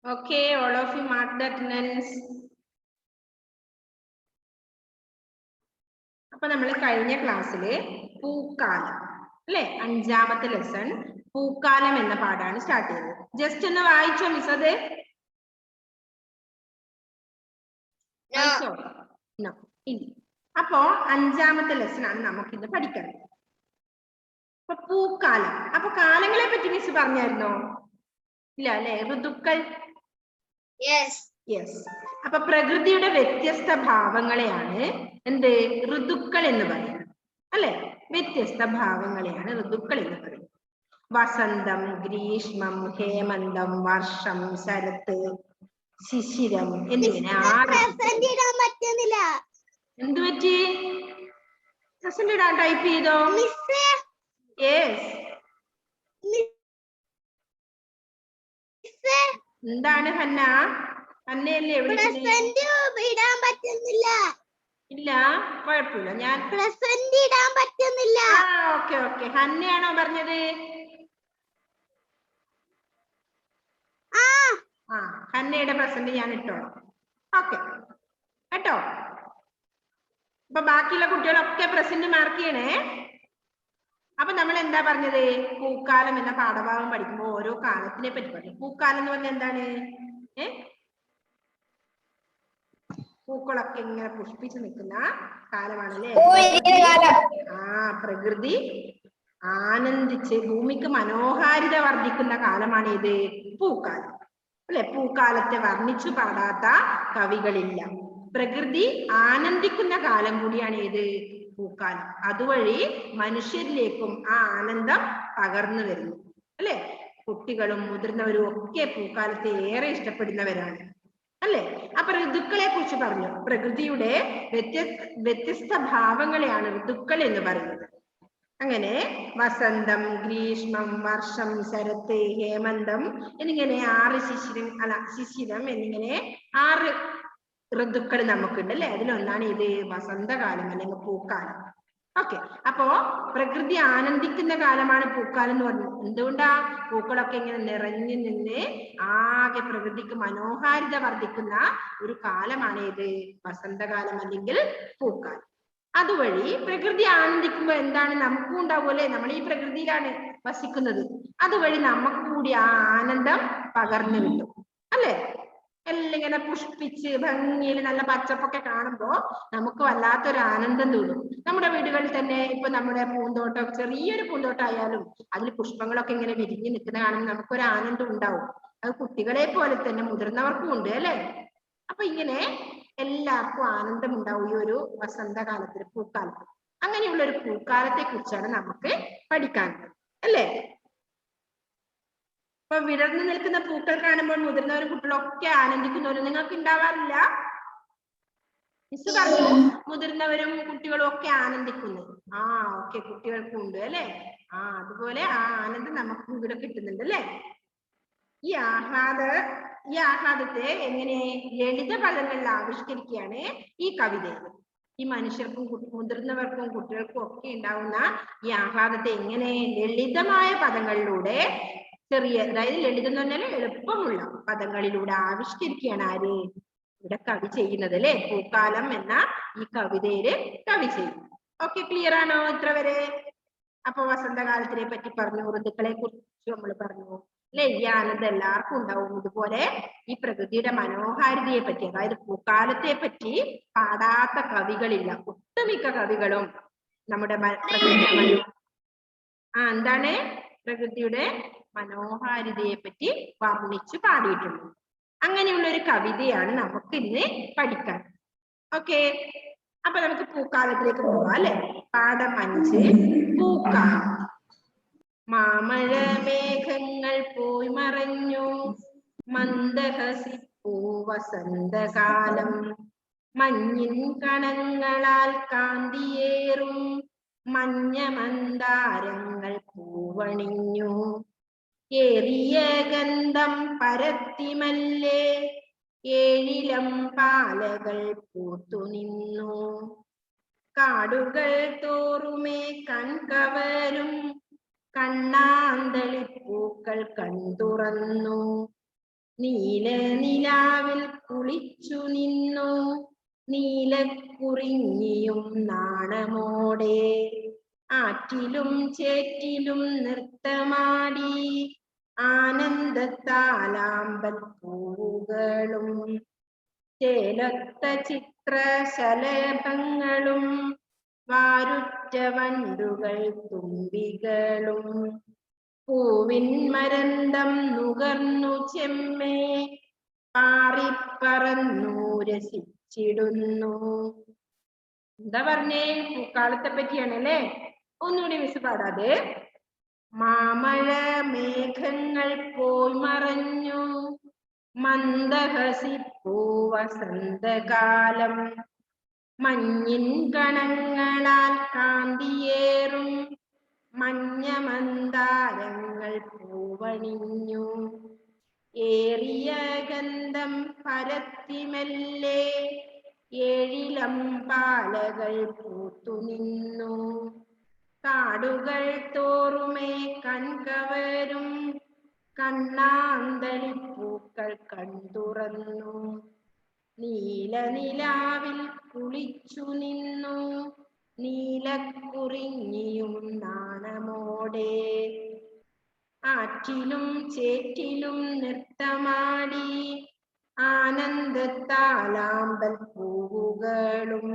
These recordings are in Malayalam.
Okay, all of you mark the attendance. അപ്പൊ നമ്മൾ കഴിഞ്ഞ ക്ലാസ്സില് പൂക്കാലം അല്ലെ, അഞ്ചാമത്തെ ലെസൺ പൂക്കാലം എന്ന പാഠാണ് സ്റ്റാർട്ട് ചെയ്തത്. ജസ്റ്റ് ഒന്ന് വായിച്ചോ മിസ്? അത് വായിച്ചോ? അപ്പോ അഞ്ചാമത്തെ ലെസൺ ആണ് നമുക്കിന്ന് പഠിക്കാൻ. അപ്പൊ പൂക്കാലം, അപ്പൊ കാലങ്ങളെ പറ്റി മിസ് പറഞ്ഞായിരുന്നോ? ഇല്ല അല്ലെ? ഋതുക്കൾ. യെസ്. അപ്പൊ പ്രകൃതിയുടെ വ്യത്യസ്ത ഭാവങ്ങളെയാണ് എന്ത് ഋതുക്കൾ എന്ന് പറയുന്നത് അല്ലെ? വ്യത്യസ്ത ഭാവങ്ങളെയാണ് ഋതുക്കൾ എന്ന് പറയുന്നത്. വസന്തം, ഗ്രീഷ്മം, ഹേമന്തം, വർഷം, ശരത്ത്, ശിശിരം എന്നിങ്ങനെ എന്ത് പറ്റി? പ്രസന്റ് ഇടാൻ ടൈപ്പ് ചെയ്തോ? യെസ്. എന്താണ് ഹന്ന? ഹന്നയല്ലേ ഇടാൻ പറ്റുന്നില്ല. ഇല്ല, കുഴപ്പമില്ല. ഞാൻ പ്രസന്റ് ഇടാൻ പറ്റുന്നില്ല. Okay okay. ഹന്നയാണോ പറഞ്ഞത്? ഹന്നയുടെ പ്രസന്റ് ഞാൻ ഇട്ടോളാം. ഓക്കെ കേട്ടോ. അപ്പൊ ബാക്കിയുള്ള കുട്ടികളൊക്കെ പ്രസന്റ് മാർക്ക് ചെയ്യണേ. അപ്പൊ നമ്മൾ എന്താ പറഞ്ഞത്? പൂക്കാലം എന്ന പാഠഭാഗം പഠിക്കുമ്പോൾ ഓരോ കാലത്തിനെ പറ്റി പറയും. പൂക്കാലം എന്ന് പറഞ്ഞാൽ എന്താണ്? പൂക്കളൊക്കെ ഇങ്ങനെ പുഷ്പിച്ചു നിൽക്കുന്ന കാലമാണല്ലേ? പ്രകൃതി ആനന്ദിച്ച് ഭൂമിക്ക് മനോഹാരിത വർദ്ധിക്കുന്ന കാലമാണ് ഇത് പൂക്കാലം അല്ലെ? പൂക്കാലത്തെ വർണ്ണിച്ചു പാടാത്ത കവികളില്ല. പ്രകൃതി ആനന്ദിക്കുന്ന കാലം കൂടിയാണ് ഇത് പൂക്കാലം. അതുവഴി മനുഷ്യരിലേക്കും ആ ആനന്ദം പകർന്നു വരുന്നു അല്ലെ? കുട്ടികളും മുതിർന്നവരും ഒക്കെ പൂക്കാലത്തെ ഏറെ ഇഷ്ടപ്പെടുന്നവരാണ് അല്ലെ? അപ്പൊ ഋതുക്കളെ കുറിച്ച് പറഞ്ഞു. പ്രകൃതിയുടെ വ്യത്യസ്ത ഭാവങ്ങളെയാണ് ഋതുക്കൾ എന്ന് പറയുന്നത്. അങ്ങനെ വസന്തം, ഗ്രീഷ്മം, വർഷം, ശരത്ത്, ഹേമന്തം എന്നിങ്ങനെ 6 ശിശിരം എന്നിങ്ങനെ 6 ഋതുക്കൾ നമുക്കുണ്ട് അല്ലെ? അതിലൊന്നാണ് ഇത് വസന്തകാലം അല്ലെങ്കിൽ പൂക്കാലം. ഓക്കെ. അപ്പോ പ്രകൃതി ആനന്ദിക്കുന്ന കാലമാണ് പൂക്കാലം എന്ന് പറഞ്ഞു. എന്തുകൊണ്ടാ? പൂക്കളൊക്കെ ഇങ്ങനെ നിറഞ്ഞു നിന്ന് ആകെ പ്രകൃതിക്ക് മനോഹാരിത വർദ്ധിക്കുന്ന ഒരു കാലമാണ് ഇത് വസന്തകാലം അല്ലെങ്കിൽ പൂക്കാലം. അതുവഴി പ്രകൃതി ആനന്ദിക്കുമ്പോ എന്താണ്? നമുക്കും ഉണ്ടാവുമല്ലേ? നമ്മൾ ഈ പ്രകൃതിയിലാണ് വസിക്കുന്നത്. അതുവഴി നമുക്ക് കൂടി ആ ആനന്ദം പകർന്നു കിട്ടും അല്ലെ? എല്ലാം ഇങ്ങനെ പുഷ്പിച്ച് ഭംഗിയിൽ നല്ല പച്ചപ്പൊക്കെ കാണുമ്പോ നമുക്ക് വല്ലാത്തൊരു ആനന്ദം തോന്നും. നമ്മുടെ വീടുകളിൽ തന്നെ ഇപ്പൊ നമ്മുടെ പൂന്തോട്ടം, ചെറിയൊരു പൂന്തോട്ടമായാലും അതിൽ പുഷ്പങ്ങളൊക്കെ ഇങ്ങനെ വിരിഞ്ഞു നിൽക്കുന്ന കാണുമ്പോൾ നമുക്കൊരു ആനന്ദം ഉണ്ടാവും. അത് കുട്ടികളെ പോലെ തന്നെ മുതിർന്നവർക്കും ഉണ്ട് അല്ലെ? അപ്പൊ ഇങ്ങനെ എല്ലാവർക്കും ആനന്ദം ഉണ്ടാവും ഈ ഒരു വസന്തകാലത്തിൽ, പൂക്കാലത്ത്. അങ്ങനെയുള്ള ഒരു പൂക്കാലത്തെ കുറിച്ചാണ് നമുക്ക് പഠിക്കാനുള്ളത് അല്ലേ? ഇപ്പൊ വിടർന്നു നിൽക്കുന്ന പൂക്കൾ കാണുമ്പോൾ മുതിർന്നവരും കുട്ടികളൊക്കെ ആനന്ദിക്കുന്നവരും നിങ്ങൾക്ക് ഉണ്ടാവാറില്ല? മിസ് പറഞ്ഞു മുതിർന്നവരും കുട്ടികളും ഒക്കെ ആനന്ദിക്കുന്നു. ഓക്കെ, കുട്ടികൾക്കും ഉണ്ട് അല്ലെ? അതുപോലെ ആ ആനന്ദം നമുക്ക് ഇവിടെ കിട്ടുന്നുണ്ട് അല്ലെ? ഈ ആഹ്ലാദത്തെ എങ്ങനെ ലളിത പദങ്ങളിൽ ആവിഷ്കരിക്കുകയാണ് ഈ കവിതയിൽ. ഈ മനുഷ്യർക്കും മുതിർന്നവർക്കും കുട്ടികൾക്കും ഒക്കെ ഉണ്ടാവുന്ന ഈ ആഹ്ലാദത്തെ എങ്ങനെ ലളിതമായ പദങ്ങളിലൂടെ, അതായത് ലളിതം എന്ന് പറഞ്ഞാൽ എളുപ്പമുള്ള പദങ്ങളിലൂടെ ആവിഷ്കരിക്കുകയാണ് ആര്? ഇവിടെ കവി ചെയ്യുന്നത് അല്ലെ? പൂക്കാലം എന്ന ഈ കവിതയില് കവി ചെയ്യും. ഓക്കെ, ക്ലിയർ ആണോ ഇത്ര വരെ? അപ്പൊ വസന്തകാലത്തിനെ പറ്റി പറഞ്ഞു, ഋതുക്കളെ കുറിച്ച് നമ്മൾ പറഞ്ഞു അല്ലെ? ഈ ആനന്ദം എല്ലാവർക്കും ഉണ്ടാവും. ഇതുപോലെ ഈ പ്രകൃതിയുടെ മനോഹാരിതയെ പറ്റി, അതായത് പൂക്കാലത്തെ പറ്റി പാടാത്ത കവികളില്ല. ഒട്ടുമിക്ക കവികളും നമ്മുടെ എന്താണ് പ്രകൃതിയുടെ മനോഹാരിതയെ പറ്റി വർണ്ണിച്ചു പാടിയിട്ടുണ്ട്. അങ്ങനെയുള്ള ഒരു കവിതയാണ് നമുക്ക് ഇന്ന് പഠിക്കാൻ. ഓക്കെ, അപ്പൊ നമുക്ക് പൂക്കാലത്തിലേക്ക് പോവാം അല്ലെ? പാഠം 5 പൂക്കാലം. മാമഴ മേഘങ്ങൾ പോയി മറഞ്ഞു, മന്ദഹസിപ്പൂ വസന്തകാലം. മഞ്ഞിൻ കണങ്ങളാൽ കാന്തിയേറും മഞ്ഞ മന്ദാരങ്ങൾ പൂവണിഞ്ഞു. ഏറിയ ഗന്ധം പരത്തിമല്ലേ ഏഴിലം പാലകൾ പൂത്തുനിന്നു. കാടുകൾ തോറുമേ കൺകവരും കണ്ണാന്തളിപ്പൂക്കൾ കൺതുറന്നു. നീല നിലാവിൽ കുളിച്ചു നിന്നു നീലക്കുറിഞ്ഞിയും നാണമോടെ ആറ്റിലും ചേറ്റിലും നൃത്തമാടി ആനന്ദത്താലാമ്പൽ പൂവുകളും ചേലൊത്ത ചിത്രശലഭങ്ങളും വാരുറ്റ വണ്ടുകൾ തുമ്പികളും പൂവിൻ മരന്തം നുകർന്നു ചെമ്മേ പാറിപ്പറന്നു രസിച്ചിടുന്നു. എന്താ പറഞ്ഞേ? പൂക്കാലത്തെ പറ്റിയാണ് അല്ലേ? ഒന്നുകൂടി മിസ് പാടാതെ. മാമഴ മേഘങ്ങൾ പോയി മറഞ്ഞു മന്ദഹസിപ്പൂ വസന്തകാലം മഞ്ഞിൻ കണങ്ങളാൽ കാന്തിയേറും മഞ്ഞമന്താരങ്ങൾ പൂവണിഞ്ഞു ഏറിയ ഗന്ധം പരത്തിമെല്ലെ ഏഴിലം പാലകൾ പൂത്തുനിന്നു കാടുകൾ തോറുമേ കൺകവരും കണ്ണാന്തളിപ്പൂക്കൾ കൺതുറന്നു നീല നിലാവിൽ കുളിച്ചു നിന്നു നീലക്കുറിഞ്ഞിയും നാണമോടെ ആറ്റിലും ചേറ്റിലും നൃത്തമാടി ആനന്ദത്താലാമ്പൽ പൂവുകളും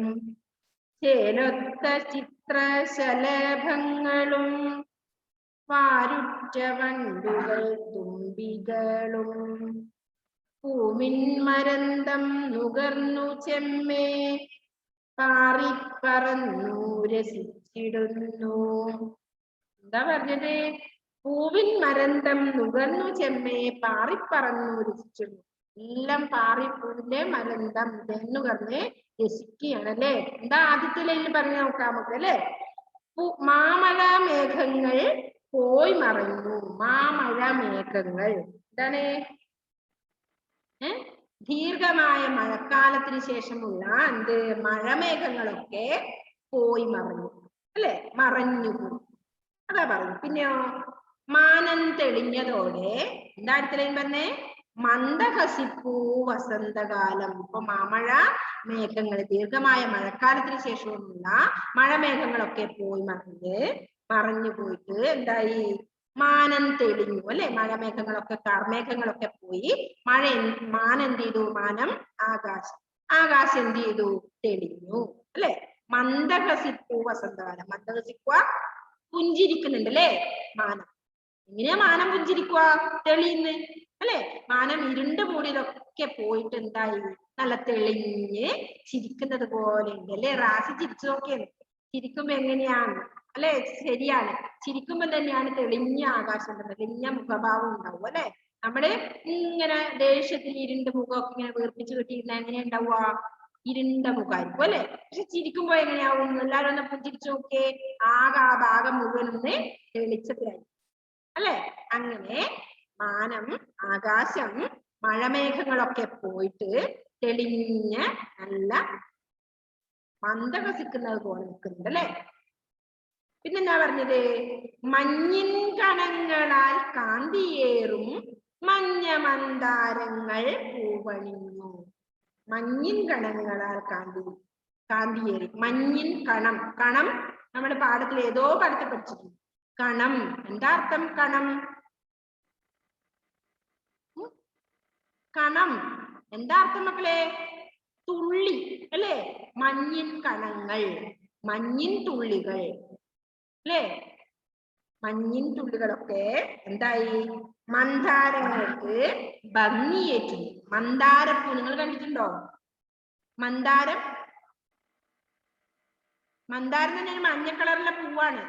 ചേലൊത്ത ചിത്രശലഭങ്ങളും വാരുറ്റ വണ്ടുകൾ തുമ്പികളും പൂവിൻ മരന്തം നുകർന്നു ചെമ്മേ പാറിപ്പറന്നു രസിച്ചിടുന്നു. എന്താ പറഞ്ഞത്? പൂവിൻ മരന്തം നുകർന്നു ചെമ്മേ പാറിപ്പറന്നു രസിച്ചിടുന്നു. എല്ലാം പാറിപ്പൂവിന്റെ മരന്തം നുകർന്ന് രസിക്കുകയാണ് അല്ലെ. എന്താ ആദ്യത്തെ ലൈനിൽ പറഞ്ഞു നോക്കാം നമുക്ക് അല്ലെ. മാമഴ മേഘങ്ങൾ പോയി മറഞ്ഞു. മാമഴ മേഘങ്ങൾ എന്താണ്? ദീർഘമായ മഴക്കാലത്തിന് ശേഷമുള്ള എന്ത് മഴമേഘങ്ങളൊക്കെ പോയി മറഞ്ഞു അല്ലെ, മറഞ്ഞു പോയി. അതാ പറഞ്ഞു. പിന്നെയോ മാനം തെളിഞ്ഞതോടെ എന്താ അടുത്തലയും പറഞ്ഞേ? മന്ദഹസിപ്പൂ വസന്തകാലം. ഇപ്പൊ മാമഴ മേഘങ്ങൾ ദീർഘമായ മഴക്കാലത്തിന് ശേഷമുള്ള മഴമേഘങ്ങളൊക്കെ പോയി മറഞ്ഞു പോയിട്ട് എന്തായി? മാനം തെളിഞ്ഞു അല്ലെ. മഴമേഘങ്ങളൊക്കെ കാർമേഘങ്ങളൊക്കെ പോയി മാനം എന്ത് ചെയ്തു? മാനം ആകാശം എന്ത് ചെയ്തു? തെളിഞ്ഞു അല്ലെ. മന്ദഹസിപ്പൂ വസന്തകാലം. മന്ദഹസിക്കുക പുഞ്ചിരിക്കുന്നുണ്ട് അല്ലെ മാനം. എങ്ങനെയാ മാനം പുഞ്ചിരിക്കുക? തെളിയുന്നു അല്ലെ. മാനം ഇരുണ്ട് മൂടിയതൊക്കെ പോയിട്ട് എന്തായി? നല്ല തെളിഞ്ഞ് ചിരിക്കുന്നത് പോലെ ഉണ്ട് അല്ലെ. റാസി ചിരിച്ചു നോക്കിയത് ചിരിക്കുമ്പോ എങ്ങനെയാണ് അല്ലെ? ശരിയാണ്, ചിരിക്കുമ്പോ തന്നെയാണ് തെളിഞ്ഞ ആകാശം, തെളിഞ്ഞ മുഖഭാവം ഉണ്ടാവും അല്ലെ. നമ്മള് ഇങ്ങനെ ദേഷ്യത്തിൽ ഇരുണ്ട മുഖമൊക്കെ ഇങ്ങനെ വീർപ്പിച്ച് കിട്ടിയിരുന്ന എങ്ങനെ ഉണ്ടാവുക? ഇരുണ്ട മുഖമായിരിക്കും അല്ലെ. പക്ഷെ ചിരിക്കുമ്പോ എങ്ങനെയാവും? എല്ലാവരും ഒന്ന് പുഞ്ചിരിച്ചു നോക്കിയേ. ആകെ ആ ഭാഗം മുഴുവൻ ഒന്ന് തെളിച്ചത്തിലായി അല്ലെ. അങ്ങനെ മാനം, ആകാശം, മഴമേഘങ്ങളൊക്കെ പോയിട്ട് തെളിഞ്ഞ നല്ല മന്ദഹസിക്കുന്നത് പോലെ നിൽക്കുന്നുണ്ട് അല്ലെ. പിന്നെന്താ പറഞ്ഞത്? മഞ്ഞിൻ കണങ്ങളാൽ കാന്തിയേറും മഞ്ഞമന്താരങ്ങൾ പൂവണിഞ്ഞു. മഞ്ഞിൻ കണങ്ങളാൽ കാന്തിയേറി. മഞ്ഞിൻ കണം. കണം നമ്മുടെ പാഠത്തിൽ ഏതോ പാഠത്തിൽ പഠിച്ചിട്ടുണ്ട്. കണം എന്താ അർത്ഥം? കണം കണം എന്താ അർത്ഥം മക്കളെ? തുള്ളി അല്ലെ. മഞ്ഞിൻ കണങ്ങൾ, മഞ്ഞിൻ തുള്ളികൾ അല്ലെ. മഞ്ഞിൻ തുള്ളികളൊക്കെ എന്തായി? മന്ദാരങ്ങൾക്ക് ഭംഗിയേറ്റു. മന്ദാരപ്പൂ നിങ്ങൾ കണ്ടിട്ടുണ്ടോ? മന്ദാരം തന്നെ ഒരു മഞ്ഞ കളറിലെ പൂവാണ്.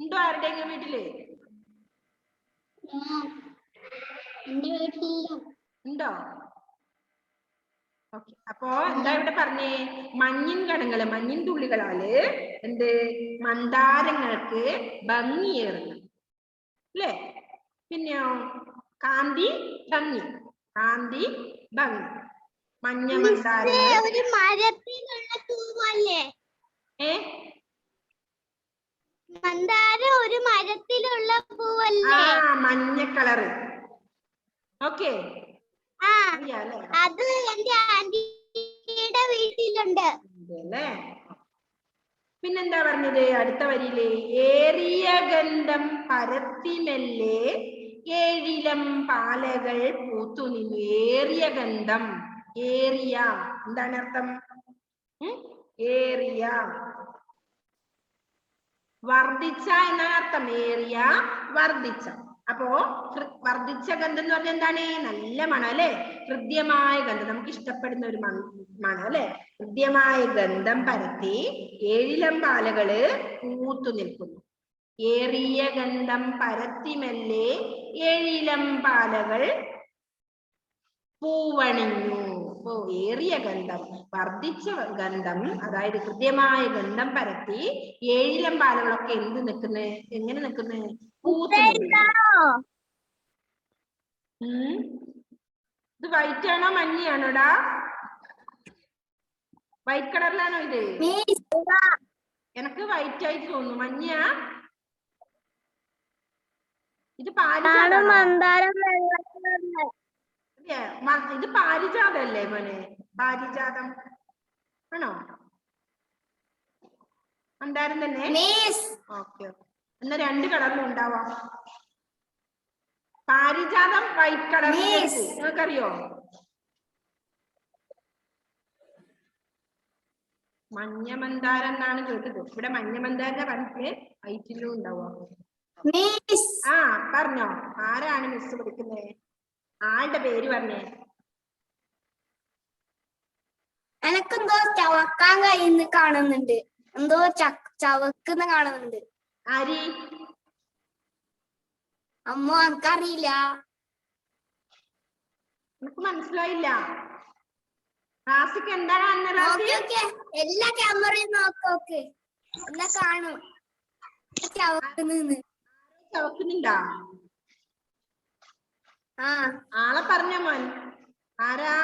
ഉണ്ടോ ആരുടെയെങ്കിലും വീട്ടില്? ഉണ്ടോ? ഓക്കെ. അപ്പോ എന്താ ഇവിടെ പറഞ്ഞേ? മഞ്ഞിൻ കണങ്ങള്, മഞ്ഞിൻ തുള്ളികളാല് എന്ത്? മന്ദാരങ്ങൾക്ക് ഭംഗിയേറുന്നു അല്ലേ. പിന്നെയോ കാന്തി ഭംഗി. കാന്തി ഭംഗി. മഞ്ഞ മന്ദാരങ്ങൾ മന്ദാരം ഒരു മരത്തിലുള്ള പൂവല്ലേ? മഞ്ഞ കളറ്. ഓക്കെ. അറിയാലേ? അത് എന്റെ ആന്റിയുടെ വീട്ടിലുണ്ട്. അല്ലേ? പിന്നെന്താ പറഞ്ഞത് അടുത്ത വരിയില്? ഏറിയ ഗന്ധം പരത്തിമെല്ലെ ഏഴിലം പാലകൾ പൂത്തു നിന്നു. ഏറിയ ഗന്ധം, ഏറിയ എന്താണ് അർത്ഥം? ഏറിയ വർദ്ധിച്ച എന്നാണ് അർത്ഥം. ഏറിയ വർദ്ധിച്ച. അപ്പോ വർദ്ധിച്ച ഗന്ധം എന്ന് പറഞ്ഞാൽ എന്താണ്? നല്ല മണം അല്ലെ? ഹൃദ്യമായ ഗന്ധം, നമുക്ക് ഇഷ്ടപ്പെടുന്ന ഒരു മണം അല്ലെ? ഹൃദ്യമായ ഗന്ധം പരത്തി ഏഴിലം പാലകള് പൂത്തു നിൽക്കുന്നു. ഏറിയ ഗന്ധം പരത്തിമെല്ലെ ഏഴിലം പാലകൾ പൂവണിഞ്ഞു. അപ്പോ ഏറിയ ഗന്ധം, വർദ്ധിച്ച ഗന്ധം, അതായത് ഹൃദ്യമായ ഗന്ധം പരത്തി ഏഴിലം പാലകളൊക്കെ എന്ത് നിൽക്കുന്നു? എങ്ങനെ നിൽക്കുന്നു? പൂത്തു നിൽക്കുന്നു. ഇത് വൈറ്റ് ആണോ മഞ്ഞയാണോടാ? വൈറ്റ് കളറിലാണോ ഇത്? എനിക്ക് വൈറ്റ് ആയിട്ട് തോന്നുന്നു. മഞ്ഞയാ? ഇത് പാരിജാതമാണോ? ഇത് പാരിജാതല്ലേ മോനെ? പാരിജാതം ആണോ? മന്ദാരം തന്നെ? ഓക്കെ. എന്നാ രണ്ട് കളറിലും ഉണ്ടാവാം. പാരിജാതം വൈറ്റ് കളർ, നിങ്ങൾക്കറിയോ? മഞ്ഞ മന്ദാരം എന്നാണ് കേട്ടത്. ഇവിടെ മഞ്ഞ മന്ദാരന്റെ കണക്ക് വൈറ്റിലും ഉണ്ടാവുക. ആ പറഞ്ഞോ, ആരാണ് മിസ് പഠിക്കുന്നത്? ആളുടെ പേര് പറഞ്ഞേ. എനക്കെന്തോ ചവക്കാൻ കഴിയുന്ന കാണുന്നുണ്ട്, എന്തോ ചവക്കുന്ന കാണുന്നുണ്ട്. ആരി? അമ്മ എനിക്കറിയില്ല. എനിക്ക് മനസ്സിലായില്ല. റാസിക്ക് എന്താ കാണുന്നത്? എല്ലാ ക്യാമറയും നോക്ക്, എന്നാ കാണും. ചവക്കുന്നുണ്ടാ? ആളെ പറഞ്ഞ മോൻ ആരാ?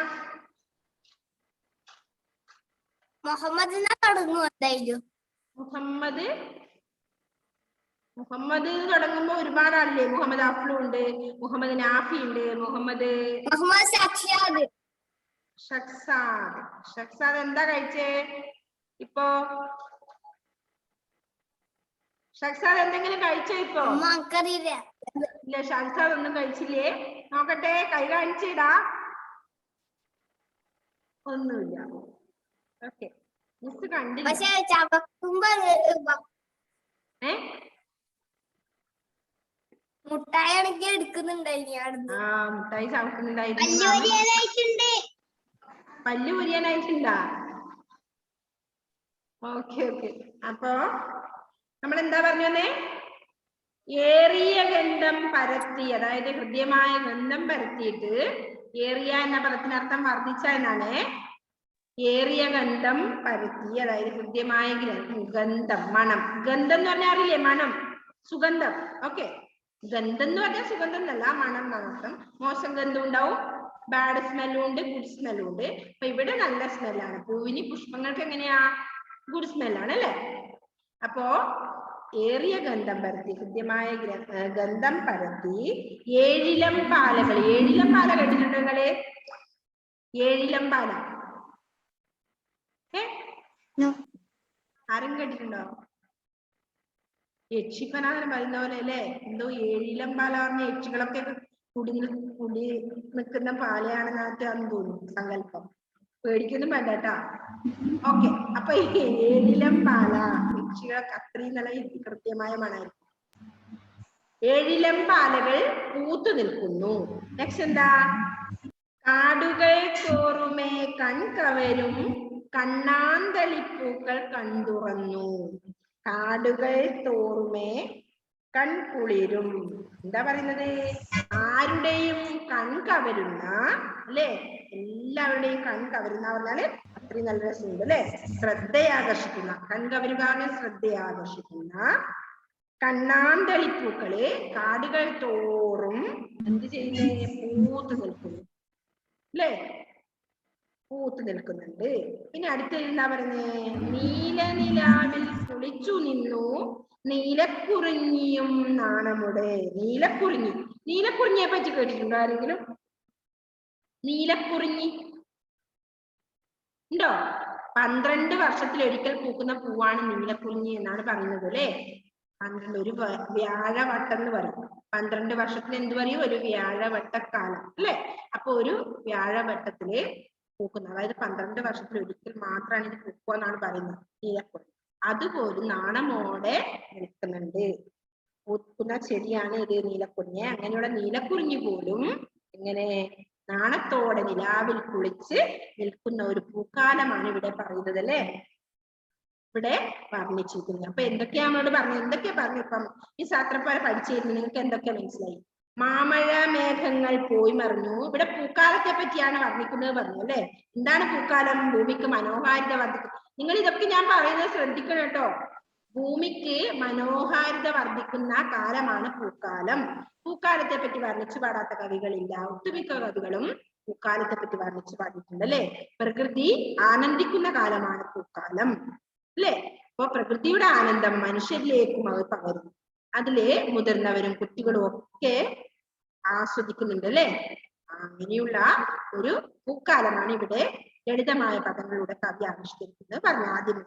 മുഹമ്മദ് തുടങ്ങും എന്തായാലും. മുഹമ്മദ് തുടങ്ങുമ്പോ ഒരുപാട് ആളില്ലേ? മുഹമ്മദ് അഫ്ലു ഉണ്ട്, മുഹമ്മദ് നാഫി ഉണ്ട്, മുഹമ്മദ് ഷക്സാദ്. എന്താ കഴിച്ചേ ഇപ്പൊ? ഷക്സാദ് എന്തെങ്കിലും കഴിച്ചോ ഇപ്പൊ? ഇല്ല, ഷക്സാദ് ഒന്നും കഴിച്ചില്ലേ? നോക്കട്ടെ, കൈ കാണിച്ചിടാ. ഒന്നുമില്ല. ഓക്കെ, മിസ് കണ്ടില്ല. മുട്ടായി ആണെങ്കിൽ എടുക്കുന്നുണ്ടായിരുന്നു. മുട്ടായി ചവക്കുന്നുണ്ടായിരുന്നു. പല്ല് പൊരിയാനായിട്ടുണ്ടാ? ഓക്കെ. അപ്പൊ നമ്മൾ എന്താ പറഞ്ഞേ? ഏറിയ ഗന്ധം പരത്തി, അതായത് ഹൃദ്യമായ ഗന്ധം പരത്തിയിട്ട്, ഏറിയ എന്ന പദത്തിനർത്ഥം വർദ്ധിച്ച എന്നാണ്. ഏറിയ ഗന്ധം പരത്തി, അതായത് ഹൃദ്യമായ ഗന്ധം, മണം. ഗന്ധം എന്ന് പറഞ്ഞാൽ അറിയില്ലേ? മണം, സുഗന്ധം. ഓക്കെ, ഗന്ധം എന്ന് പറഞ്ഞാൽ സുഗന്ധം എന്നല്ല, മണം എന്നർത്ഥം. മോശം ഗന്ധം ഉണ്ടാവും, ബാഡ് സ്മെല്ലും ഉണ്ട്, ഗുഡ് സ്മെല്ലും ഉണ്ട്. അപ്പൊ ഇവിടെ നല്ല സ്മെല്ലാണ്. പൂവിന്, പുഷ്പങ്ങൾക്ക് എങ്ങനെയാ? ഗുഡ് സ്മെല്ലാണ് അല്ലെ? അപ്പോ ഏറിയ ഗന്ധം പരത്തി, ഹൃദ്യമായ ഗന്ധം പരത്തി ഏഴിലം പാലകൾ. ഏഴിലം പാല കേട്ടിട്ടുണ്ടോ നിങ്ങള്? ഏഴിലം പാല ആരും കേട്ടിട്ടുണ്ടോ? യക്ഷിപ്പനാന്ന് പറയുന്ന പോലെ അല്ലേ? എന്തോ ഏഴിലം പാല പറഞ്ഞ യക്ഷികളൊക്കെ കുടി നിൽക്കുന്ന പാലയാണെന്നാറ്റാന്ന് തോന്നുന്നു സങ്കല്പം. പേടിക്കൊന്നും വേണ്ട കേട്ടാ. ഓക്കെ, അപ്പൊ ഏഴിലം പാല യക്ഷികൾക്ക് അത്രയും നല്ല കൃത്യമായ മണായിരിക്കും. ഏഴിലം പാലകൾ പൂത്തു നിൽക്കുന്നു. നെക്സ്റ്റ് എന്താ? കാടുകൾ തോറുമേ കൺകവരും കണ്ണാന്തളിപ്പൂക്കൾ കണ്ടുറന്നു. കാടുകൾ തോറുമേ കൺകുളിരും. എന്താ പറയുന്നത്? ആരുടെയും കൺകവരുന്ന അല്ലെ? എല്ലാവരുടെയും കൺകവരുന്ന പറഞ്ഞാല് അത്രയും നല്ല രസമുണ്ട് അല്ലെ? ശ്രദ്ധയാകർഷിക്കുന്ന, കൺകവരുക ശ്രദ്ധയാകർഷിക്കുന്ന കണ്ണാന്തളിപ്പൂക്കള് കാടുകൾ തോറും എന്ത് ചെയ്യുന്നേ? പൂത്തു നിൽക്കുന്നു അല്ലേ? പൂത്തു നിൽക്കുന്നുണ്ട്. പിന്നെ അടുത്ത് എന്താ പറഞ്ഞേ? നീലനിലാവിൽ കുളിച്ചു നിന്നു നീലക്കുറിഞ്ഞിയും നാണമുടെ. നീലക്കുറിഞ്ഞിയെ പറ്റി കേട്ടിട്ടുണ്ടോ ആരെങ്കിലും? നീലക്കുറിഞ്ഞി ഉണ്ടോ? 12 വർഷത്തിലൊരിക്കൽ പൂക്കുന്ന പൂവാണ് നീലക്കുറിഞ്ഞി എന്നാണ് പറയുന്നത് അല്ലെ. 12 ഒരു വ്യാഴവട്ടം എന്ന് പറയും. 12 വർഷത്തിന് എന്ത് പറയും? ഒരു വ്യാഴവട്ടക്കാലം അല്ലെ. അപ്പൊ ഒരു വ്യാഴവട്ടത്തില് പൂക്കുന്ന, അതായത് 12 വർഷത്തിലൊരിക്കൽ മാത്രമാണ് ഇത് പൂക്കുക എന്നാണ് പറയുന്നത് നീലക്കുറിഞ്ഞി. അതുപോലും നാണമോടെ നിൽക്കുന്നുണ്ട്. പൂക്കുന്ന ചെടിയാണ് ഇത് നീലക്കുറിഞ്ഞി. അങ്ങനെയുള്ള നീലക്കുറിഞ്ഞി പോലും ഇങ്ങനെ നാണത്തോടെ നിലാവിൽ കുളിച്ച് നിൽക്കുന്ന ഒരു പൂക്കാലമാണ് ഇവിടെ പറയുന്നത് അല്ലെ, ഇവിടെ വർണ്ണിച്ചിരിക്കുന്നത്. അപ്പൊ എന്തൊക്കെയാ നമ്മളോട് പറഞ്ഞു? എന്തൊക്കെയാ പറഞ്ഞു? ഇപ്പം ഈ സാത്രപ്പാല പഠിച്ചിരുന്നു, നിങ്ങൾക്ക് എന്തൊക്കെ മനസ്സിലായി? മാമഴ മേഘങ്ങൾ പോയി മറിഞ്ഞു. ഇവിടെ പൂക്കാലത്തെ പറ്റിയാണ് വർണ്ണിക്കുന്നത് പറഞ്ഞു അല്ലെ. എന്താണ് പൂക്കാലം? ഭൂമിക്ക് മനോഹാരിത വർദ്ധിക്കും. നിങ്ങൾ ഇതൊക്കെ ഞാൻ പറയുന്നത് ശ്രദ്ധിക്കണം കേട്ടോ. ഭൂമിക്ക് മനോഹാരിത വർദ്ധിക്കുന്ന കാലമാണ് പൂക്കാലം. പൂക്കാലത്തെ പറ്റി വർണ്ണിച്ചു പാടാത്ത കവികളില്ല. ഒട്ടുമിക്ക കവികളും പൂക്കാലത്തെ പറ്റി വർണ്ണിച്ചു പാടിയിട്ടുണ്ട് അല്ലെ. പ്രകൃതി ആനന്ദിക്കുന്ന കാലമാണ് പൂക്കാലം അല്ലെ. അപ്പൊ പ്രകൃതിയുടെ ആനന്ദം മനുഷ്യരിലേക്കും അവർ പകരുന്നു. അതിലെ മുതിർന്നവരും കുട്ടികളും ഒക്കെ ആസ്വദിക്കുന്നുണ്ട് അല്ലെ. അങ്ങനെയുള്ള ഒരു പൂക്കാലമാണ് ഇവിടെ ലളിതമായ പദങ്ങളിലൂടെ കവി ആവിഷ്കരിക്കുന്നത് പറഞ്ഞു. ആദ്യം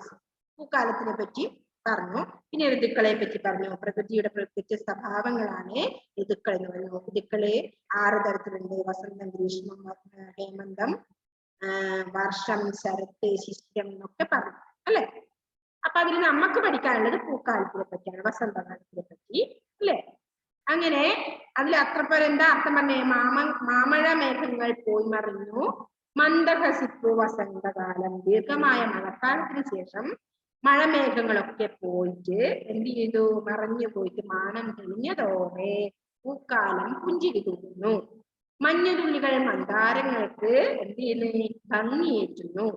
പൂക്കാലത്തിനെ പറ്റി പറഞ്ഞു. പിന്നെ ഋതുക്കളെ പറ്റി പറഞ്ഞു. പ്രകൃതിയുടെ പ്രകൃതി സ്വഭാവങ്ങളാണ് ഋതുക്കൾ എന്ന് പറയുന്നത്. ഋതുക്കള് 6 തരത്തിലുണ്ട്. വസന്തം, ഗ്രീഷ്മം, ഹേമന്തം, വർഷം, ശരത്ത്, ശിശിരം എന്നൊക്കെ പറഞ്ഞു അല്ലെ. അപ്പൊ അതിൽ നമുക്ക് പഠിക്കാനുള്ളത് പൂക്കാലത്തിനെ പറ്റിയാണ്, വസന്തകാലത്തിനെ പറ്റി അല്ലെ. അങ്ങനെ അതിൽ അത്രപ്പേർ എന്താ അർത്ഥം പറഞ്ഞേ? മാമഴ മേഘങ്ങൾ പോയി മറിഞ്ഞു, മന്ദഹസിപ്പു വസന്തകാലം. ദീർഘമായ മഴക്കാലത്തിന് ശേഷം മഴമേഘങ്ങളൊക്കെ പോയിട്ട് എന്ത് ചെയ്തു? മറഞ്ഞു പോയിട്ട് മാനം തെളിഞ്ഞതോടെ പൂക്കാലം പുഞ്ചിരി തൂകുന്നു. മഞ്ഞുതുള്ളികൾ മന്ദാരങ്ങൾക്ക് എന്ത് ചെയ്യുന്നു? ഭംഗിയേറ്റുന്നു.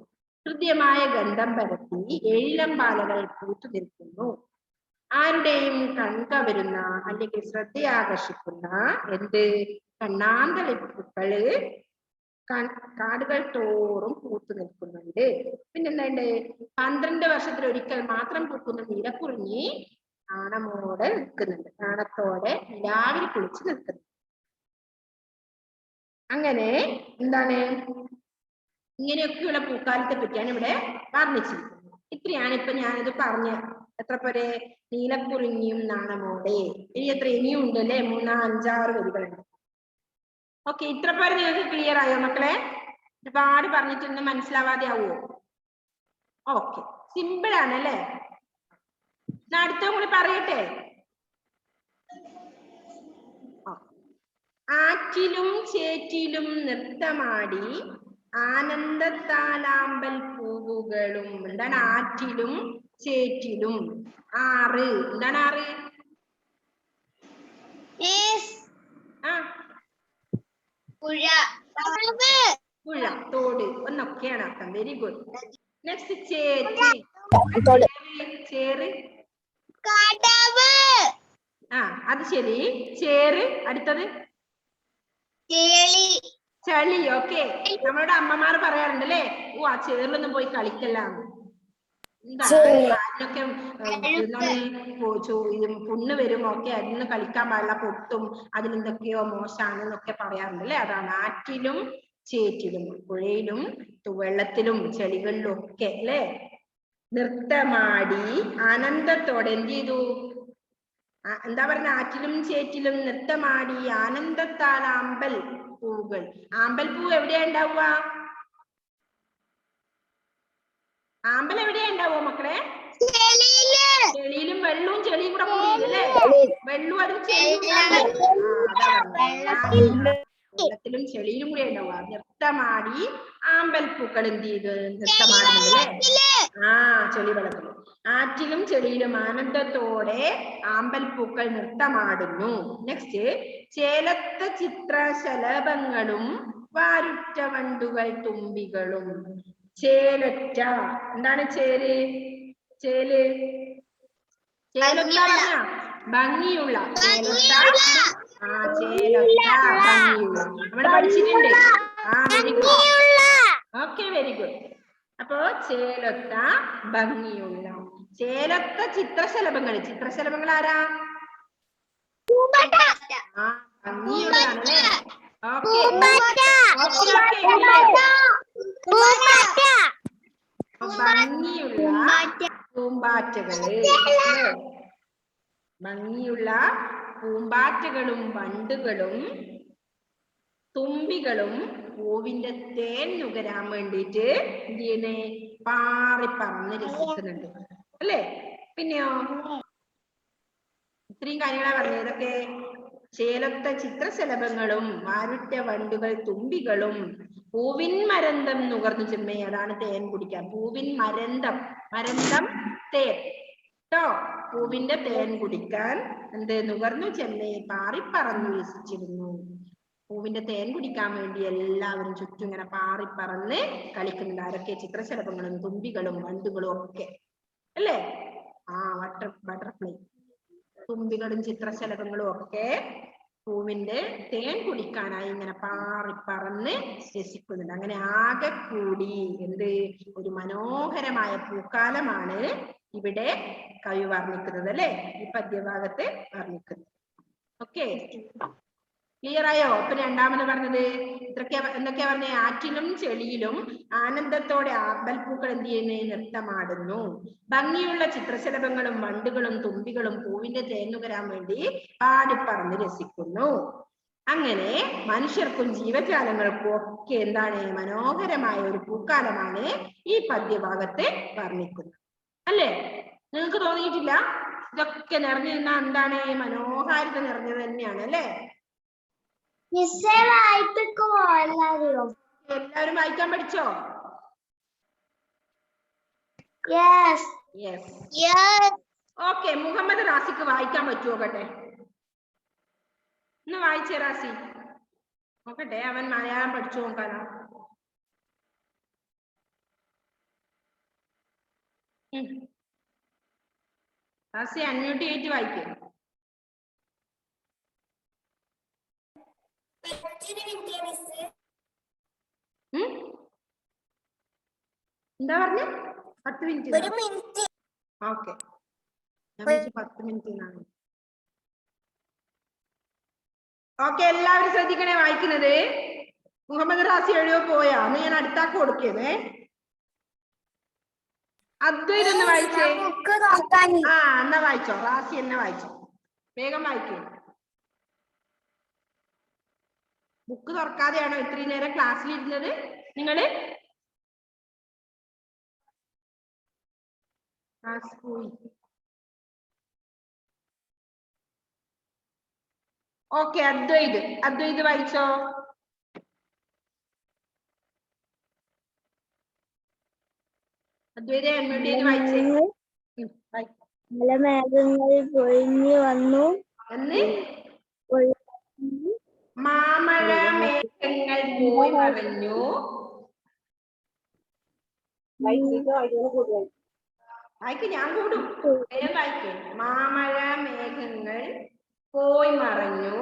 ഹൃദ്യമായ ഗന്ധം പരത്തി ഏഴിലമ്പാലകൾ പൂത്തു നിൽക്കുന്നു. ആരുടെയും കൺകവരുന്ന അല്ലെങ്കിൽ ശ്രദ്ധയാകർഷിക്കുന്ന എന്ത്? കണ്ണാന്തളിപ്പൂക്കള് കാടുകൾ തോറും പൂത്തു നിൽക്കുന്നുണ്ട്. പിന്നെന്താണ്ട്? 12 വർഷത്തിലൊരിക്കൽ മാത്രം പൂക്കുന്ന നീലക്കുറിഞ്ഞി നാണമോടെ നിൽക്കുന്നുണ്ട്. നാണത്തോടെ നിലാവിൽ കുളിച്ച് നിൽക്കുന്നു. അങ്ങനെ എന്താണ്? ഇങ്ങനെയൊക്കെയുള്ള പൂക്കാലത്തെ പറ്റിയാണ് ഇവിടെ വർണ്ണിച്ചിരിക്കുന്നത്. ഇത്രയാണ് ഇപ്പൊ ഞാനിത് പറഞ്ഞ. എത്ര പേരെ? നീലക്കുറിഞ്ഞിയും നാണമോടെ. ഇനി എത്ര ഇനിയും ഉണ്ട് അല്ലെ? 3, 5, 6 വരികളുണ്ട്. ഓക്കെ, ഇത്ര പേര് നിങ്ങൾക്ക് ക്ലിയർ ആയോ മക്കളെ? ഒരുപാട് പറഞ്ഞിട്ടൊന്നും മനസ്സിലാവാതെ ആവുമോ? ഓക്കെ, സിമ്പിൾ ആണ് അല്ലേ? അടുത്ത കൂടി പറയട്ടെ. ആറ്റിലും ചേറ്റിലും നൃത്തമാടി ആനന്ദത്താലാമ്പൽ പൂവുകളും. എന്താണ് ആറ്റിലും ചേറ്റിലും? 6. എന്താണ് 6? പുഴ, തോട് എന്നൊക്കെയാണ് അർത്ഥം. Very good. നെക്സ്റ്റ് ചേറ്റ്. ചേറ്. അത് ശരി. ചേറ്. അടുത്തത് ചളി. ഓക്കെ, നമ്മളോട് അമ്മമാർ പറയാറുണ്ട് അല്ലേ? ഓ, ആ ചേറിലൊന്നും പോയി കളിക്കല്ലാന്ന്. കാലിനൊക്കെ പുണ്ണ് വരും. ഓക്കെ, അതിന് കളിക്കാൻ പാടില്ല, പൊട്ടും, അതിനെന്തൊക്കെയോ മോശാണെന്നൊക്കെ പറയാറുണ്ട് അല്ലെ. അതാണ് ആറ്റിലും ചേറ്റിലും, പുഴയിലും വെള്ളത്തിലും ചെളികളിലും ഒക്കെ അല്ലെ നൃത്തമാടി ആനന്ദത്തോടെ എന്ത് ചെയ്തു? എന്താ പറഞ്ഞ? ആറ്റിലും ചേറ്റിലും നൃത്തമാടി ആനന്ദത്താൽ ആമ്പൽ പൂവുകൾ. ആമ്പൽ പൂ എവിടെയാ ഉണ്ടാവുക? ആമ്പൽ എവിടെയാ ഉണ്ടാവുക മക്കളെ? ചെളിയിലും. വെള്ളവും ചെളിയും കൂടെ കൂടിയല്ലേ? വെള്ളവും അതും വെള്ളത്തിലും ചെളിയിലും കൂടെ ഉണ്ടാവുക. നൃത്തമാടി ആമ്പൽ പൂക്കൾ എന്ത് ചെയ്ത്? നൃത്തമാടുന്നുണ്ടല്ലേ? ചെളി വെള്ളത്തിലും. ആറ്റിലും ചെളിയിലും ആനന്ദത്തോടെ ആമ്പൽ പൂക്കൾ നൃത്തമാടുന്നു. നെക്സ്റ്റ്, ചേലത്ത ചിത്രശലഭങ്ങളും വാരുറ്റ വണ്ടുകൾ തുമ്പികളും. ചേലൊറ്റ. എന്താണ് ചേല്? ചേല് ചേലൊറ്റ പറഞ്ഞ ഭംഗിയുള്ള. ചേലൊറ്റ. ചേലൊറ്റ ഭംഗിയുള്ള. നമ്മൾ പഠിച്ചിട്ടുണ്ട്. Very good. Okay, very good. അപ്പോ ചേലൊത്ത ഭംഗിയുള്ള. ചേലത്ത ചിത്രശലഭങ്ങൾ. ചിത്രശലഭങ്ങൾ ആരാ? ഭംഗിയുള്ളതാണല്ലേ? ഓക്കെ, ഭംഗിയുള്ള പൂമ്പാറ്റകള്, ഭംഗിയുള്ള പൂമ്പാറ്റകളും വണ്ടുകളും തുമ്പികളും പൂവിന്റെ തേൻ നുകരാൻ വേണ്ടിയിട്ട് എന്ത് ചെയ്യണേ? പാറി പറന്ന് രസിക്കുന്നുണ്ട് അല്ലേ? പിന്നെയോ ഇത്രയും കാര്യങ്ങളാ പറഞ്ഞത്. ഇതൊക്കെ ചേലത്തെ ചിത്രശലഭങ്ങളും വാരുറ്റ വണ്ടുകൾ തുമ്പികളും പൂവിൻ മരന്തം നുകർന്നു ചെമ്മേ. അതാണ് തേൻ കുടിക്കാൻ. പൂവിൻ മരന്തം, മരന്തം തേൻ ട്ടോ. പൂവിന്റെ തേൻ കുടിക്കാൻ എന്ത് നുകർന്നു ചെമ്മേ പാറിപ്പറന്നു രസിച്ചിരുന്നു. പൂവിന്റെ തേൻ കുടിക്കാൻ വേണ്ടി എല്ലാവരും ചുറ്റും ഇങ്ങനെ പാറിപ്പറന്ന് കളിക്കുന്നുണ്ട്. ആരൊക്കെ? ചിത്രശലഭങ്ങളും തുമ്പികളും വണ്ടുകളും ഒക്കെ അല്ലേ? ബട്ടർഫ്ലൈ, തുമ്പികളും ചിത്രശലഭങ്ങളും ഒക്കെ പൂവിന്റെ തേൻ കുടിക്കാനായി ഇങ്ങനെ പാറിപ്പറന്ന് രസിക്കുന്നുണ്ട്. അങ്ങനെ ആകെ കൂടി എന്ത് ഒരു മനോഹരമായ പൂക്കാലമാണ് ഇവിടെ കവി വർണ്ണിക്കുന്നത് അല്ലെ? ഈ പദ്യഭാഗത്ത് വർണ്ണിക്കുന്നത്. ഓക്കെ, ക്ലിയർ ആയോ? ഇപ്പൊ രണ്ടാമത് പറഞ്ഞത് എന്തൊക്കെയാ പറഞ്ഞേ? ആറ്റിലും ചെളിയിലും ആനന്ദത്തോടെ ആമ്പൽപ്പൂക്കൾ എന്ത് ചെയ്യുന്നേ? നൃത്തമാടുന്നു. ഭംഗിയുള്ള ചിത്രശലഭങ്ങളും വണ്ടുകളും തുമ്പികളും പൂവിന്റെ തേനുകരാൻ വേണ്ടി പാടിപ്പറന്ന് രസിക്കുന്നു. അങ്ങനെ മനുഷ്യർക്കും ജീവജാലങ്ങൾക്കും ഒക്കെ എന്താണ്? മനോഹരമായ ഒരു പൂക്കാലമാണ് ഈ പദ്യഭാഗത്ത് വർണ്ണിക്കുന്നത് അല്ലേ? നിങ്ങൾക്ക് തോന്നിയിട്ടില്ല? ഇതൊക്കെ നിറഞ്ഞിരുന്ന എന്താണ്? മനോഹാരിത നിറഞ്ഞത് തന്നെയാണ് അല്ലേ? എല്ലാവരും വായിക്കാൻ പഠിച്ചോ? ഓക്കെ, മുഹമ്മദ് റാസിക്ക് വായിക്കാൻ പറ്റുമോ? കേട്ടെ, ഒന്ന് വായിച്ചേ റാസി. നോക്കട്ടെ അവൻ മലയാളം പഠിച്ചു നോക്കാനോ. റാസി അൺമ്യൂട്ട് ചെയ്തിട്ട് വായിക്കേ. എന്താ പറഞ്ഞ? 10 മിനിറ്റ്. Okay, 10 minute. ഓക്കെ, എല്ലാവരും ശ്രദ്ധിക്കണേ വായിക്കുന്നത്. മുഹമ്മദ് റാസി എഴുതിയോ പോയാ? അന്ന് ഞാൻ അടുത്താക്ക് കൊടുക്കേന്നേ. അദ്വൈത് ഒന്ന് വായിച്ചേ. എന്നാ വായിച്ചോ റാസി, എന്നെ വായിച്ചോ, വേഗം വായിക്കേ. ബുക്ക് തുറക്കാതെയാണോ ഇത്രയും നേരം ക്ലാസ്സിലിരുന്നത് നിങ്ങള്? ഓക്കെ, അദ്വൈത് വായിച്ചോ. അദ്വൈത അൺമ്യൂട്ട് ചെയ്ത് വായിച്ചേ. മേഘങ്ങൾ പൊഴിഞ്ഞു വന്നു, മാമഴ മേഘങ്ങൾ പോയി മറഞ്ഞു. വായിക്ക്, ഞാൻ കൂടും. വായിക്കേ. മാമഴ മേഘങ്ങൾ പോയി മറഞ്ഞു,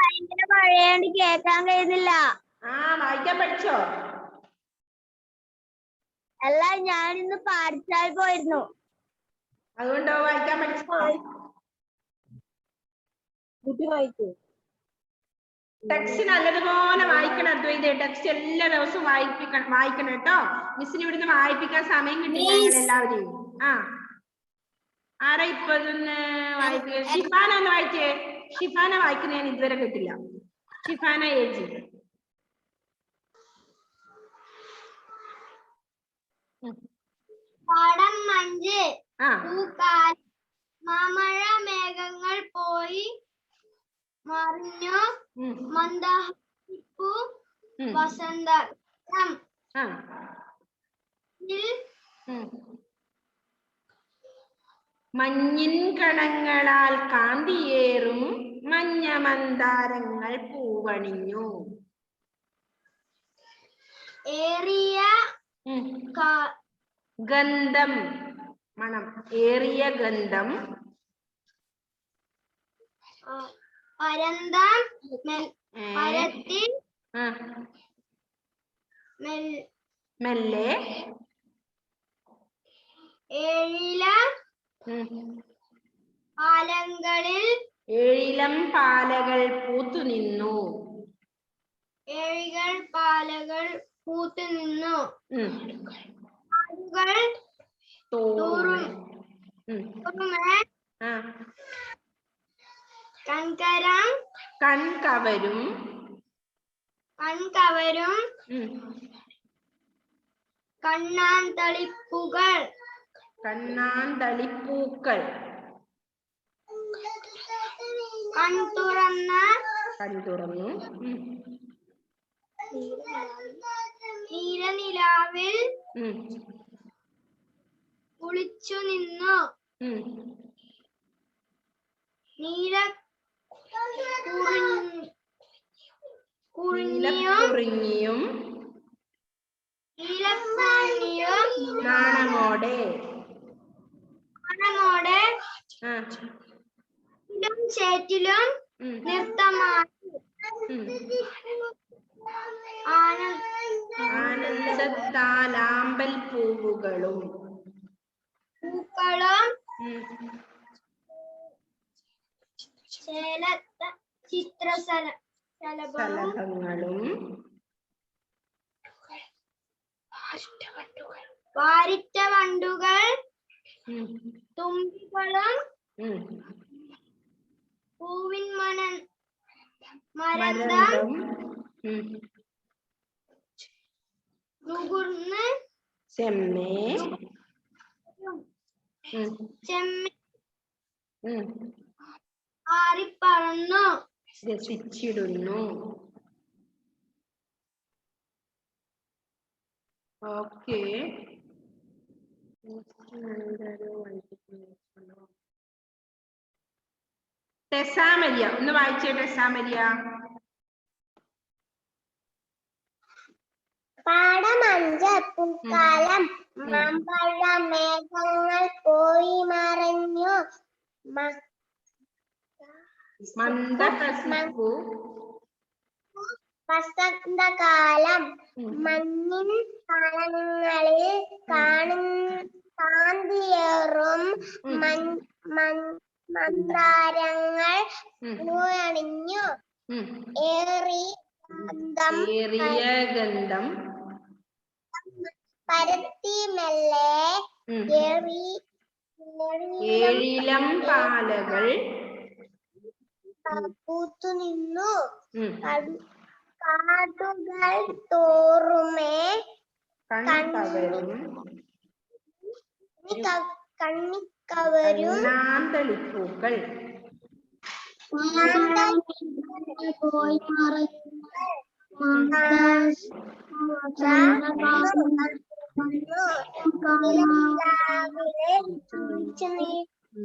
ഭയങ്കര മഴയാണ്ട് കേൾക്കാൻ കഴിയുന്നില്ല. വായിക്കാൻ പഠിച്ചോ? അല്ല, ഞാനിന്ന് പാഠശാല പോയിരുന്നു. അതുകൊണ്ടോ വായിക്കാൻ പഠിച്ചോ? ടെക്സ്റ്റ് നല്ലതുപോലെ വായിക്കണം അദ്വൈത. ടെക്സ്റ്റ് എല്ലാ ദിവസവും വായിക്കണം കേട്ടോ. മിസ്സിന് ഇവിടുന്ന് വായിപ്പിക്കാൻ സമയം കിട്ടില്ല എല്ലാവരെയും. ആരാ ഇപ്പൊ ഇതൊന്ന് വായിക്കുക? ഷിഫാന ഒന്ന് വായിച്ചേ. ഷിഫാന വായിക്കുന്ന ഞാൻ ഇതുവരെ കേട്ടില്ല. ഷിഫാന ഏജി. പാഠം 5. മാമഴ മേഘങ്ങൾ പോയി മറിഞ്ഞു, മന്ദാരപ്പൂ വസന്തം മഞ്ഞിൻ കണങ്ങളാൽ കാന്തിയേറും മഞ്ഞ മന്ദാരങ്ങൾ പൂവണിഞ്ഞു. ഏറിയ ഗന്ധം, മണം, ഏറിയ ഗന്ധം മെല്ലെ ഏഴില പാലങ്ങളിൽ ഏഴിലം പാലകൾ പൂത്തുനിന്നു. ഏഴികൾ പാലകൾ പൂത്തുനിന്നു. ആടുകൾ തോറും. തോറുമേ കൺകരം കൺകവരും. കൺകവരും കണ്ണാന്തളിപ്പുകൾ. കണ്ണാന്തളിപ്പൂക്കൾ. കൺതുറന്നു. നീലനിലാവിൽ കുളിച്ചു നിന്നു. നീലക്കുറിഞ്ഞിയും നാണമോടെ ചേറ്റിലും നൃത്തമായി. ആനന്ദത്താലാമ്പൽ പൂവുകളും പൂക്കളും ചിത്രശലഭങ്ങളും വാരിറ്റ വണ്ടുകൾ തുമ്പികളും പൂവിൻ മരന്തം നുകർന്ന് ചെമ്മേ ആറിപ്പറന്നു രസിച്ചിടുന്നു. ഓക്കെ. ടെസാമരിയ ഒന്ന് വായിച്ചേ. ടെസാമരിയ. പാഠം 5. പൂക്കാലം. മാമ്പഴ മേഘങ്ങൾ പോയി മറഞ്ഞു. മന്ദഹസിപ്പു. വസന്തകാലം. മഞ്ഞിൻ കാലങ്ങളിൽ കാന്തിയേറും മന്ദാരങ്ങൾ പൂവണിഞ്ഞു. ഏറിയ ഗന്ധം പരത്തി മെല്ലെ ഏഴിലം പാലകൾ പൂത്തുനിന്നു. കാടുകൾ തോറുമേ കൺകവരും കണ്ണിക്കവരും കണ്ണാന്തളിപ്പൂക്കൾ.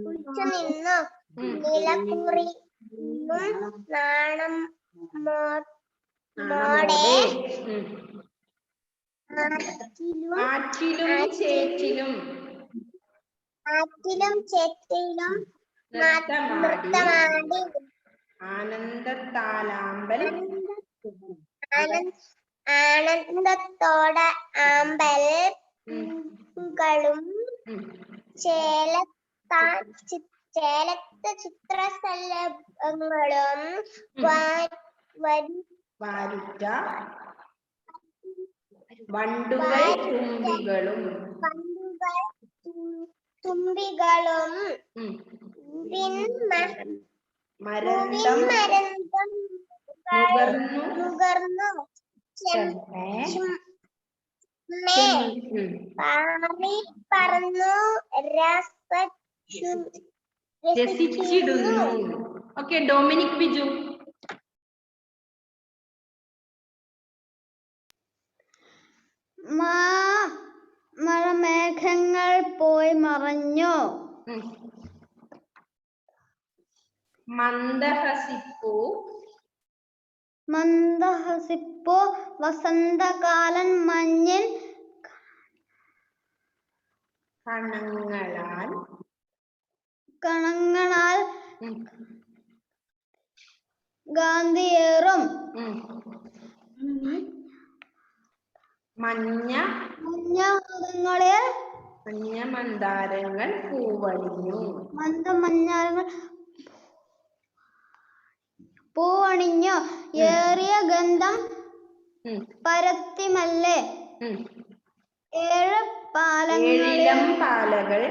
കുളിച്ചു നിന്നു. നിലക്കുറി നാണം മോടെ ആറ്റിലും ചേറ്റിലും നൃത്തമാടി. ആനന്ദത്താലാമ്പൽ ആനന്ദത്തോടെ ആമ്പൽ പൂക്കളും ചേലത്ത ചിത്രശലഭങ്ങളും വാരിറ്റ വണ്ടുകൾ തുമ്പികളും മരന്തം നുകർന്നു. പാറി പറന്നു രസിച്ചിടുന്നു. ഓക്കെ. ഡൊമിനിക് ബിജു. മേഘങ്ങൾ പോയി മറഞ്ഞു. മന്ദഹസിപ്പു വസന്തകാലം മഞ്ഞിൽ കണങ്ങളാൽ ഗാന്ധിയേറും മഞ്ഞ മന്ദാരങ്ങൾ പൂവണിഞ്ഞു. പൂവണിഞ്ഞു ഏറിയ ഗന്ധം ഉം, പരത്തിമല്ലേ ഉം. ഏഴ് പാലങ്ങളിൽ ഏഴിലം പാലകൾ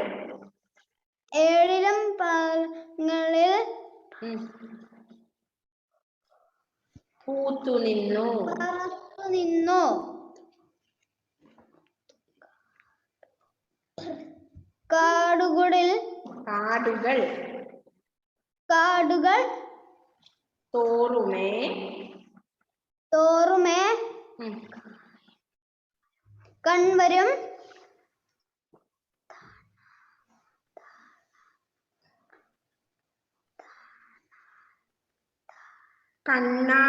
ഏഴിലും പാലങ്ങളിൽ ഉം, പൂത്തുനിന്നു. പറത്തു നിന്നു കാടുകളിൽ കാടുകൾ കാടുകൾ തോറുമേ തോറുമേ ഉം, കൺവരും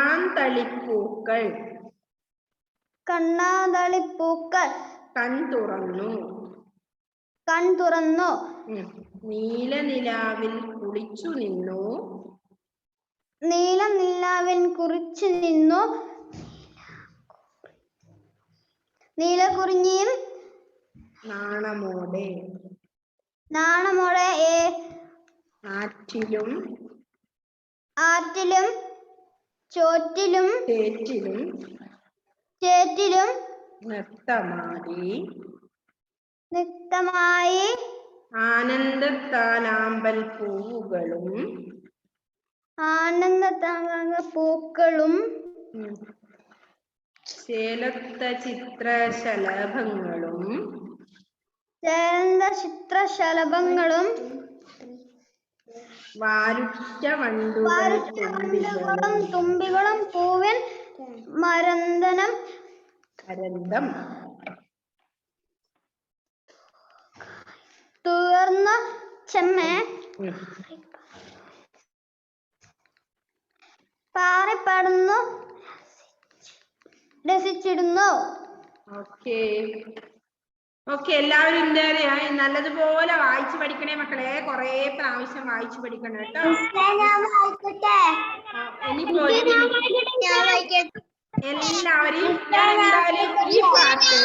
കണ്ണാന്തളിപ്പൂക്കൾ കണ്ണാതളിപ്പൂക്കൾ കൺ തുറന്നു. കൺ തുറന്നു ഉം. നീലനിലാവിൽ കുളിച്ചു നിന്നു. നീലം നിലാവിൻ കുറിച്ചു നിന്നു നീലക്കുറിഞ്ഞിയും നാണമോടെ നാണമോടെ ആറ്റിലും ആറ്റിലും ചോറ്റിലും ചേറ്റിലും ചേറ്റിലും നൃത്തമാടി നിക്തമായി ആനന്ദത്താലാമ്പൽ പൂവുകളും ആനന്ദ പൂക്കളും ഉം, ചേലത്ത ചിത്രശലഭങ്ങളും ചേർന്ന ചിത്രശലഭങ്ങളും വാരുറ്റ വണ്ടുകൾ വണ്ടുകളും തുമ്പികളും പൂവിൻ മരന്തനം അരന്തം തുയർന്ന ചെമ്മേ ഉം. പാറിപ്പാടുന്നു രസിച്ചിടുന്നു ഓക്കെ ഓക്കെ എല്ലാവരും ഇന്നേരെയായി നല്ലതുപോലെ വായിച്ചു പഠിക്കണേ മക്കളെ. കൊറേ പ്രാവശ്യം വായിച്ചു പഠിക്കണം കേട്ടോ. ഇനിയിപ്പോ ഒരു എല്ലാവരും ഞാൻ എന്തായാലും ഈ പാട്ട്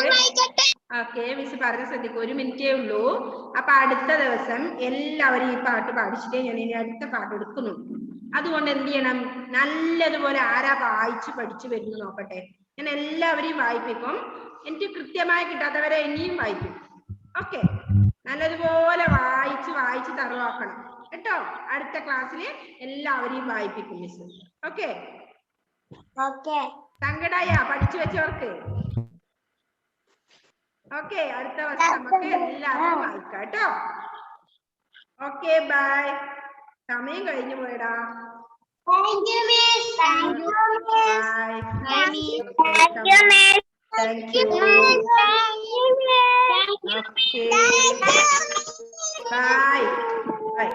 ഓക്കെ മിസ് പറഞ്ഞ ശ്രദ്ധിക്കും. 1 മിനിറ്റേ ഉള്ളൂ. അപ്പൊ അടുത്ത ദിവസം എല്ലാവരും ഈ പാട്ട് പാടിച്ചിട്ടേ ഞാൻ ഇനി അടുത്ത പാട്ട് എടുക്കുന്നു. അതുകൊണ്ട് എന്ത് ചെയ്യണം, നല്ലതുപോലെ ആരാ വായിച്ചു പഠിച്ചു വരുന്നു നോക്കട്ടെ. ഞാൻ എല്ലാവരെയും വായിപ്പിക്കും. എനിക്ക് കൃത്യമായി കിട്ടാത്തവരെ ഇനിയും വായിക്കും. ഓക്കെ, നല്ലതുപോലെ വായിച്ച് തറവാക്കണം കേട്ടോ. അടുത്ത ക്ലാസ്സിൽ എല്ലാവരെയും വായിപ്പിക്കും മിസ്. ഓക്കെ സങ്കടായ പഠിച്ചു വെച്ചവർക്ക്. ഓക്കെ, അടുത്ത വർഷം നമുക്ക് എല്ലാവരും വായിക്കാം കേട്ടോ. Okay bye. സമയം കഴിഞ്ഞു പോയടാ. Thank you, Miss. Thank you, Miss. Bye. Thank you, Miss. Thank you. Thank you, Miss. Okay. Bye. Bye.